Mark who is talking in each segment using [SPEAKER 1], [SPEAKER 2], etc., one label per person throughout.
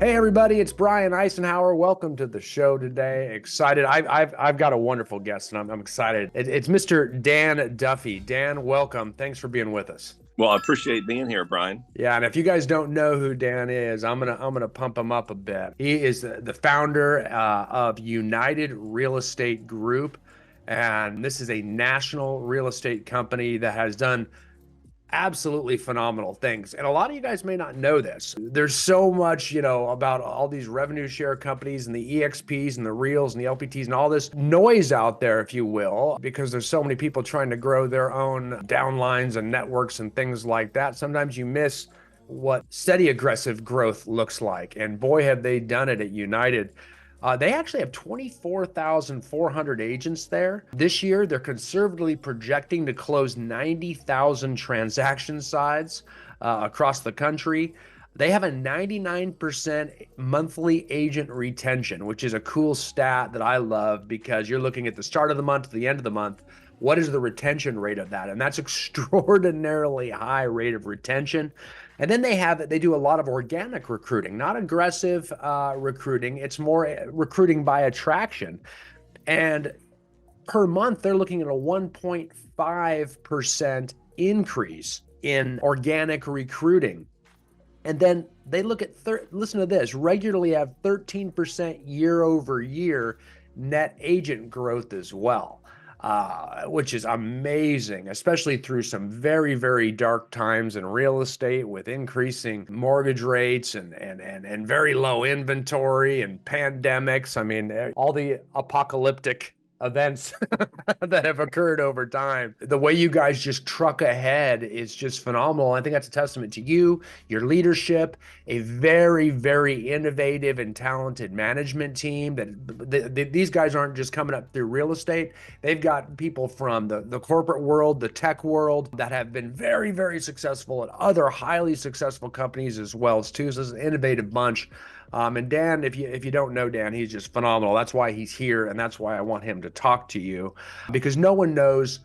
[SPEAKER 1] Hey everybody, it's Brian Icenhower. Welcome to the show today. Excited. I've got a wonderful guest, and I'm excited. It's Mr. Dan Duffy. Dan, welcome. Thanks for being with us.
[SPEAKER 2] Well, I appreciate being here, Brian.
[SPEAKER 1] Yeah, and if you guys don't know who Dan is, I'm gonna pump him up a bit. He is the founder of United Real Estate Group, and this is a national real estate company that has done absolutely phenomenal things. And a lot of you guys may not know this. There's so much, about all these revenue share companies and the EXPs and the Reals and the LPTs and all this noise out there, if you will, because there's so many people trying to grow their own downlines and networks and things like that. Sometimes you miss what steady aggressive growth looks like. And boy, have they done it at United. They actually have 24,400 agents there. This year, they're conservatively projecting to close 90,000 transaction sides across the country. They have a 99% monthly agent retention, which is a cool stat that I love because you're looking at the start of the month to the end of the month. What is the retention rate of that? And that's extraordinarily high rate of retention. And then they do a lot of organic recruiting, not aggressive recruiting. It's more recruiting by attraction. And per month, they're looking at a 1.5% increase in organic recruiting. And then they look at, listen to this, regularly have 13% year over year net agent growth as well. Which is amazing, especially through some very, very dark times in real estate with increasing mortgage rates and very low inventory and pandemics. I mean, all the apocalyptic events that have occurred over time. The way you guys just truck ahead is just phenomenal. I think that's a testament to you, your leadership, a very, very innovative and talented management team. These guys aren't just coming up through real estate. They've got people from the corporate world, the tech world that have been very, very successful at other highly successful companies as well too. So it's an innovative bunch. And Dan, if you don't know Dan, he's just phenomenal. That's why he's here, and that's why I want him to talk to you, because no one knows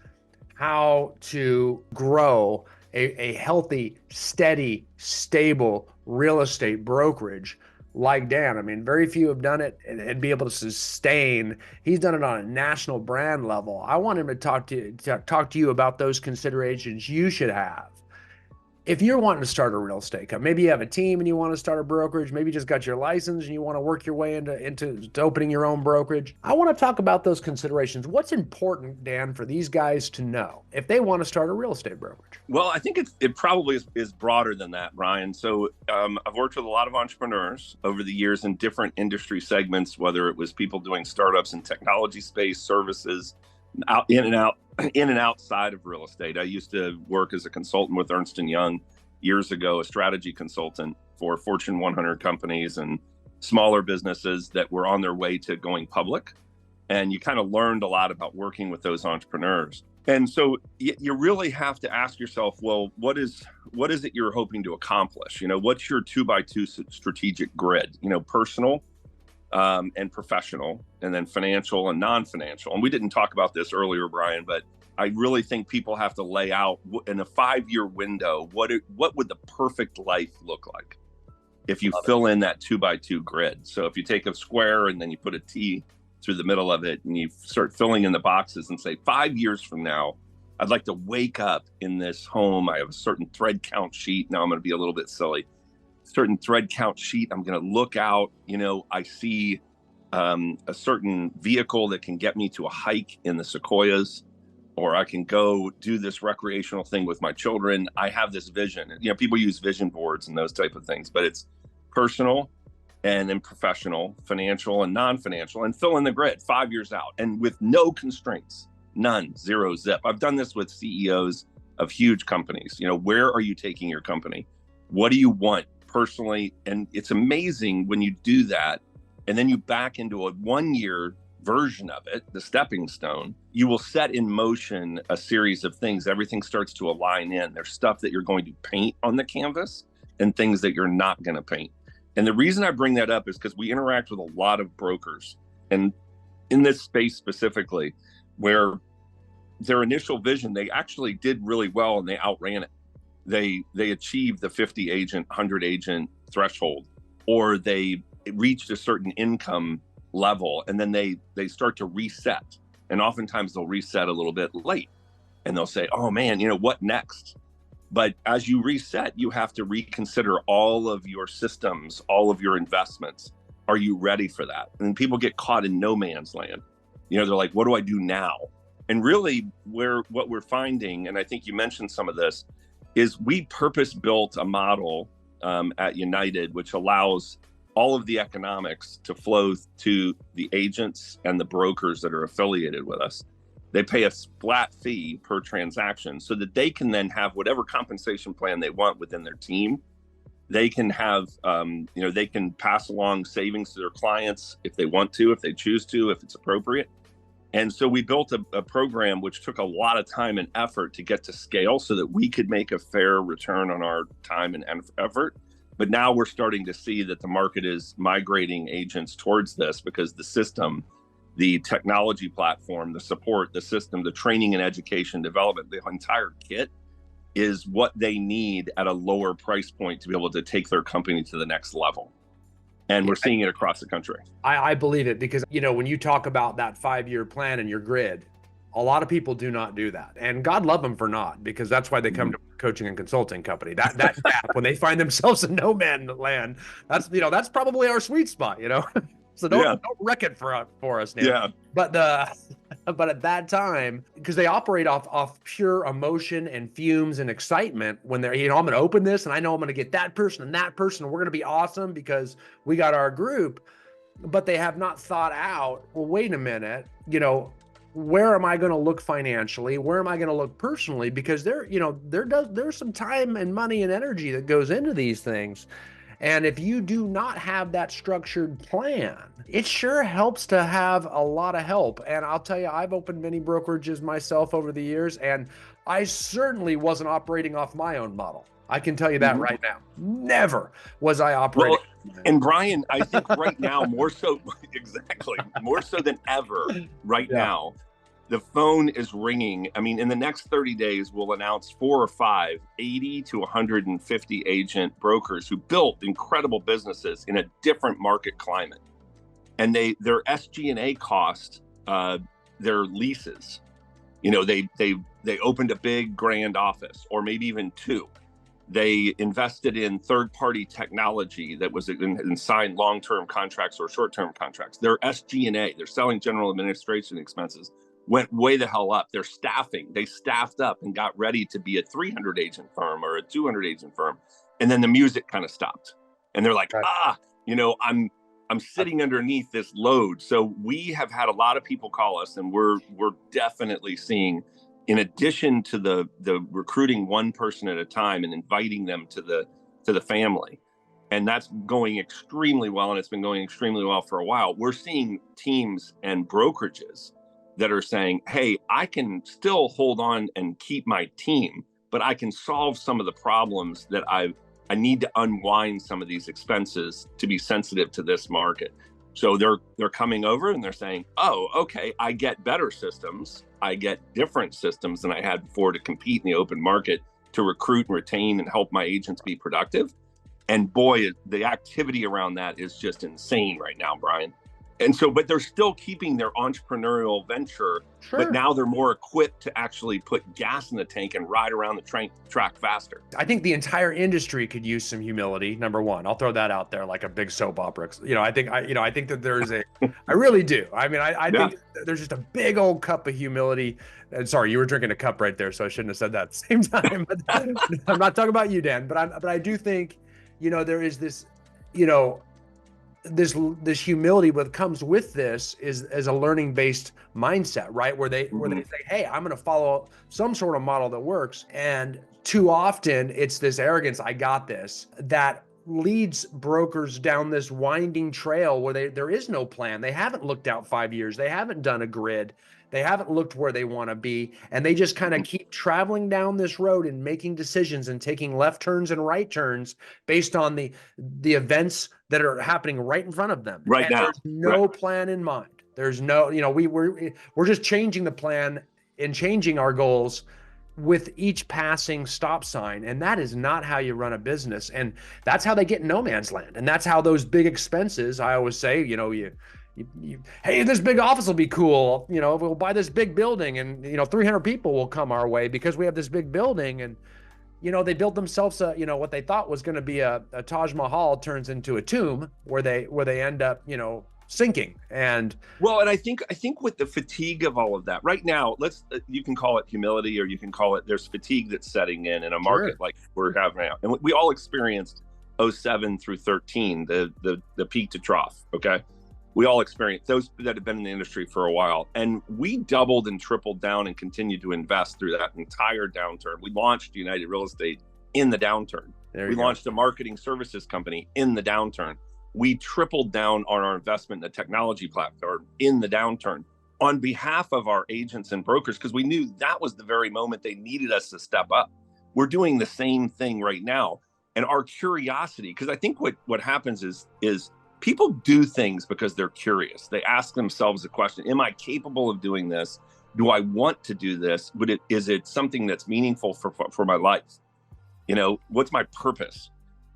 [SPEAKER 1] how to grow a healthy, steady, stable real estate brokerage like Dan. I mean, very few have done it and be able to sustain. He's done it on a national brand level. I want him to talk to you about those considerations you should have if you're wanting to start a real estate company. Maybe you have a team and you want to start a brokerage. Maybe you just got your license and you want to work your way into opening your own brokerage. I want to talk about those considerations. What's important, Dan, for these guys to know if they want to start a real estate brokerage?
[SPEAKER 2] Well, I think it probably is broader than that, Brian. So I've worked with a lot of entrepreneurs over the years in different industry segments, whether it was people doing startups in technology space, services, in and outside of real estate. I used to work as a consultant with Ernst & Young years ago, a strategy consultant for Fortune 100 companies and smaller businesses that were on their way to going public. And you kind of learned a lot about working with those entrepreneurs. And so you really have to ask yourself, well, what is it you're hoping to accomplish? What's your 2x2 strategic grid? Personal, and professional, and then financial and non-financial. And we didn't talk about this earlier, Brian, but I really think people have to lay out in a 5-year window, what would the perfect life look like if you fill in that 2x2 grid. So if you take a square and then you put a T through the middle of it and you start filling in the boxes and say, 5 years from now, I'd like to wake up in this home. I have a certain thread count sheet. Now I'm going to be a little bit silly. Certain thread count sheet. I'm going to look out, I see a certain vehicle that can get me to a hike in the sequoias, or I can go do this recreational thing with my children. I have this vision. People use vision boards and those type of things, but it's personal and then professional, financial and non-financial, and fill in the grid 5 years out and with no constraints, none, zero zip. I've done this with CEOs of huge companies. Where are you taking your company? What do you want personally? And it's amazing when you do that and then you back into a 1-year version of it, the stepping stone, you will set in motion a series of things. Everything starts to align in. There's stuff that you're going to paint on the canvas and things that you're not going to paint. And the reason I bring that up is because we interact with a lot of brokers, and in this space specifically, where their initial vision, they actually did really well and they outran it. They achieved the 50 agent, 100 agent threshold, or they reached a certain income level, and then they start to reset. And oftentimes they'll reset a little bit late, and they'll say, oh man, what next? But as you reset, you have to reconsider all of your systems, all of your investments. Are you ready for that? And people get caught in no man's land. They're like, what do I do now? And really, what we're finding, and I think you mentioned some of this, is we purpose-built a model at United, which allows all of the economics to flow to the agents and the brokers that are affiliated with us. They pay a flat fee per transaction so that they can then have whatever compensation plan they want within their team. They can have, they can pass along savings to their clients if they want to, if they choose to, if it's appropriate. And so we built a program which took a lot of time and effort to get to scale so that we could make a fair return on our time and effort. But now we're starting to see that the market is migrating agents towards this because the system, the technology platform, the support, the system, the training and education development, the entire kit is what they need at a lower price point to be able to take their company to the next level. And we're seeing it across the country.
[SPEAKER 1] I believe it because, when you talk about that 5-year plan and your grid, a lot of people do not do that. And God love them for not, because that's why they come to a coaching and consulting company. That gap, when they find themselves in no man's land, that's probably our sweet spot, So don't wreck it for us, Neil.
[SPEAKER 2] Yeah.
[SPEAKER 1] But at that time, because they operate off pure emotion and fumes and excitement when they're, I'm going to open this and I know I'm going to get that person and that person, and we're going to be awesome because we got our group. But they have not thought out, well, wait a minute, where am I going to look financially? Where am I going to look personally? Because there's some time and money and energy that goes into these things. And if you do not have that structured plan, it sure helps to have a lot of help. And I'll tell you, I've opened many brokerages myself over the years, and I certainly wasn't operating off my own model. I can tell you that right now. Never was I operating.
[SPEAKER 2] Well, and Brian, I think right now, more so than ever right now, the phone is ringing. I mean, in the next 30 days, we'll announce 4 or 5, 80 to 150 agent brokers who built incredible businesses in a different market climate. And their SG&A cost, their leases, they opened a big grand office, or maybe even 2. They invested in third-party technology that was in signed long-term contracts or short-term contracts. Their SG&A, their selling general administration expenses, went way the hell up. Their staffing, they staffed up and got ready to be a 300 agent firm or a 200 agent firm. And then the music kind of stopped. And they're like, I'm sitting underneath this load. So we have had a lot of people call us, and we're definitely seeing, in addition to the recruiting one person at a time and inviting them to the family, and that's going extremely well, and it's been going extremely well for a while. We're seeing teams and brokerages that are saying, hey, I can still hold on and keep my team, but I can solve some of the problems that I need to unwind some of these expenses to be sensitive to this market. So they're coming over and they're saying, oh, okay, I get better systems. I get different systems than I had before to compete in the open market, to recruit and retain and help my agents be productive. And boy, the activity around that is just insane right now, Brian. And so, but they're still keeping their entrepreneurial venture, but now they're more equipped to actually put gas in the tank and ride around the track faster.
[SPEAKER 1] I think the entire industry could use some humility. Number one, I'll throw that out there like a big soap opera. I think that there's I really do. I mean, I think there's just a big old cup of humility. And sorry, you were drinking a cup right there, so I shouldn't have said that at the same time. But I'm not talking about you, Dan, but I do think, there is this, this humility what comes with this is as a learning based mindset, right? Where they say, hey, I'm going to follow some sort of model that works. And too often it's this arrogance, I got this, that leads brokers down this winding trail where there is no plan. They haven't looked out 5 years. They haven't done a grid. They haven't looked where they want to be. And they just kind of keep traveling down this road and making decisions and taking left turns and right turns based on the events that are happening right in front of them.
[SPEAKER 2] Right now.
[SPEAKER 1] There's no plan in mind. There's no, we're just changing the plan and changing our goals with each passing stop sign. And that is not how you run a business. And that's how they get in no man's land. And that's how those big expenses, I always say, hey, this big office will be cool. We'll buy this big building and, 300 people will come our way because we have this big building. And, they built themselves what they thought was going to be a Taj Mahal turns into a tomb where they end up, sinking. And
[SPEAKER 2] well, and I think with the fatigue of all of that right now, you can call it humility, or you can call it there's fatigue that's setting in a market like we're having now. And we all experienced 07 through 13, the peak to trough. Okay. We all experienced those that have been in the industry for a while. And we doubled and tripled down and continued to invest through that entire downturn. We launched United Real Estate in the downturn. We launched a marketing services company in the downturn. We tripled down on our investment in the technology platform in the downturn on behalf of our agents and brokers, because we knew that was the very moment they needed us to step up. We're doing the same thing right now. And our curiosity, because I think what happens is people do things because they're curious. They ask themselves the question, am I capable of doing this? Do I want to do this? Is it something that's meaningful for my life? What's my purpose?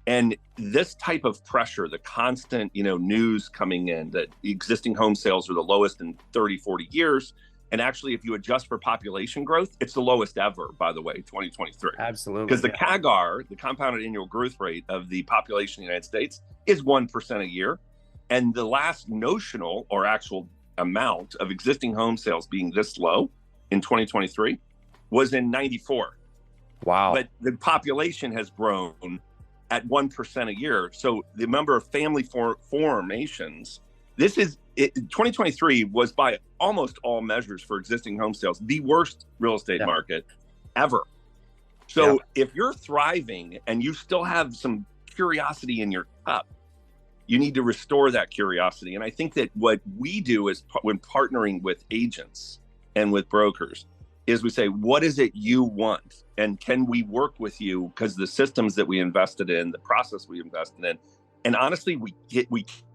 [SPEAKER 2] And this type of pressure, the constant, news coming in that existing home sales are the lowest in 30, 40 years. And actually, if you adjust for population growth, it's the lowest ever, by the way, 2023.
[SPEAKER 1] Absolutely.
[SPEAKER 2] Because the CAGR, the compounded annual growth rate of the population of the United States, is 1% a year. And the last notional or actual amount of existing home sales being this low in 2023 was in 94.
[SPEAKER 1] Wow.
[SPEAKER 2] But the population has grown at 1% a year. So the number of family formations, 2023 was by almost all measures for existing home sales, the worst real estate market ever. So if you're thriving and you still have some curiosity in your cup, you need to restore that curiosity. And I think that what we do is when partnering with agents and with brokers is we say, what is it you want? And can we work with you? Because the systems that we invested in, the process we invested in, and honestly, we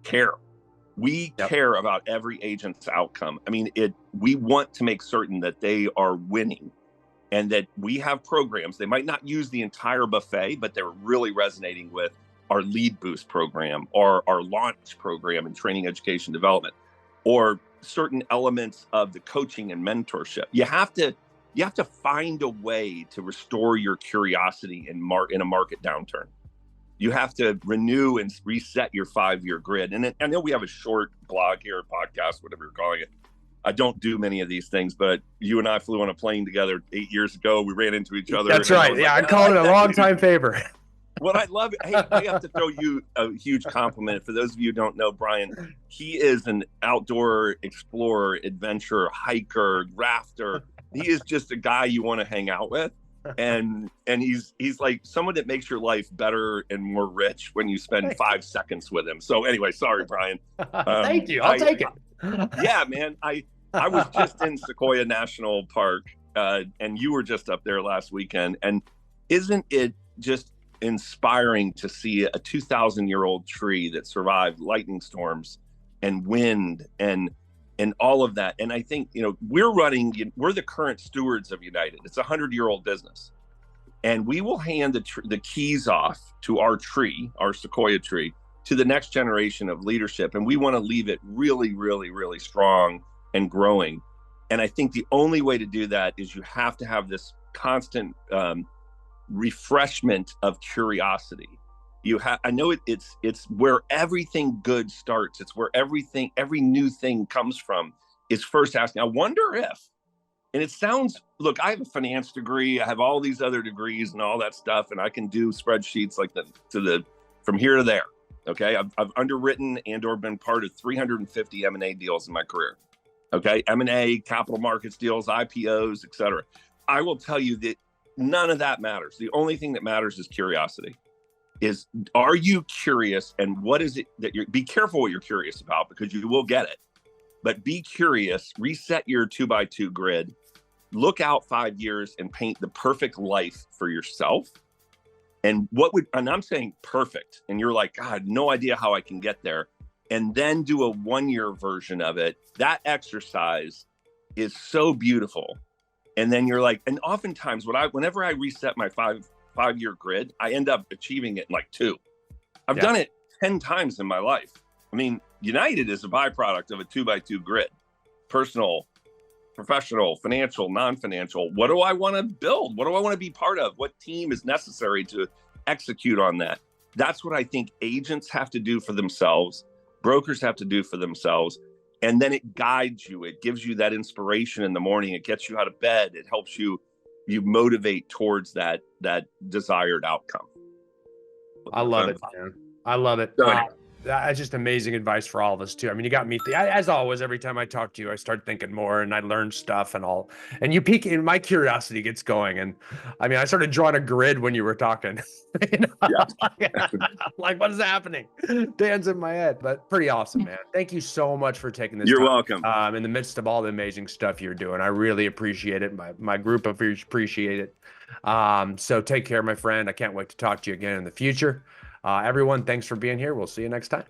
[SPEAKER 2] care. We care about every agent's outcome. I mean, we want to make certain that they are winning and that we have programs. They might not use the entire buffet, but they're really resonating with our lead boost program or our launch program and training, education, development, or certain elements of the coaching and mentorship. You have to find a way to restore your curiosity in a market downturn. You have to renew and reset your 5-year grid. And I know we have a short blog here, podcast, whatever you're calling it. I don't do many of these things, but you and I flew on a plane together 8 years ago. We ran into each other.
[SPEAKER 1] That's right. Yeah, I called it a long time favor.
[SPEAKER 2] Well, I love it. Hey, I have to throw you a huge compliment. For those of you who don't know Brian, he is an outdoor explorer, adventurer, hiker, rafter. He is just a guy you want to hang out with. And he's like someone that makes your life better and more rich when you spend 5 seconds with him. So anyway, sorry, Brian.
[SPEAKER 1] Thank you. I'll take it.
[SPEAKER 2] Yeah, man. I was just in Sequoia National Park, and you were just up there last weekend. And isn't it just inspiring to see a 2,000-year-old tree that survived lightning storms and wind and all of that? And I think, we're the current stewards of United. It's a 100-year-old business. And we will hand the keys off to our tree, our Sequoia tree, to the next generation of leadership. And we want to leave it really, really, really strong and growing. And I think the only way to do that is you have to have this constant refreshment of curiosity. I know it's where everything good starts. It's where every new thing comes from, is first asking, I wonder if, and it sounds, look, I have a finance degree. I have all these other degrees and all that stuff. And I can do spreadsheets like from here to there. Okay. I've underwritten and or been part of 350 M&A deals in my career. Okay. M&A, capital markets deals, IPOs, et cetera. I will tell you that none of that matters. The only thing that matters is curiosity. Are you curious, and what is it that be careful what you're curious about, because you will get it, but be curious, reset your 2x2 grid, look out 5 years and paint the perfect life for yourself. And I'm saying perfect. And you're like, God, no idea how I can get there. And then do a 1-year version of it. That exercise is so beautiful. And then you're like, and oftentimes whenever I reset my five-year grid, I end up achieving it in like 2. I've done it 10 times in my life. I mean, United is a byproduct of a 2x2 grid: personal, professional, financial, non-financial. What do I want to build? What do I want to be part of? What team is necessary to execute on that? That's what I think agents have to do for themselves. Brokers have to do for themselves. And then it guides you. It gives you that inspiration in the morning. It gets you out of bed. It helps you motivate towards that desired outcome.
[SPEAKER 1] I love it, man. I love it. That's just amazing advice for all of us too. I mean, you got me, as always, every time I talk to you, I start thinking more and I learn stuff and you pique, and my curiosity gets going. And I mean, I started drawing a grid when you were talking. You know? Yeah. Like, what is happening? Dan's in my head, but pretty awesome, man. Thank you so much for taking this
[SPEAKER 2] You're
[SPEAKER 1] time.
[SPEAKER 2] welcome.
[SPEAKER 1] In the midst of all the amazing stuff you're doing, I really appreciate it. My group of you appreciate it. So take care, my friend. I can't wait to talk to you again in the future. Everyone, thanks for being here. We'll see you next time.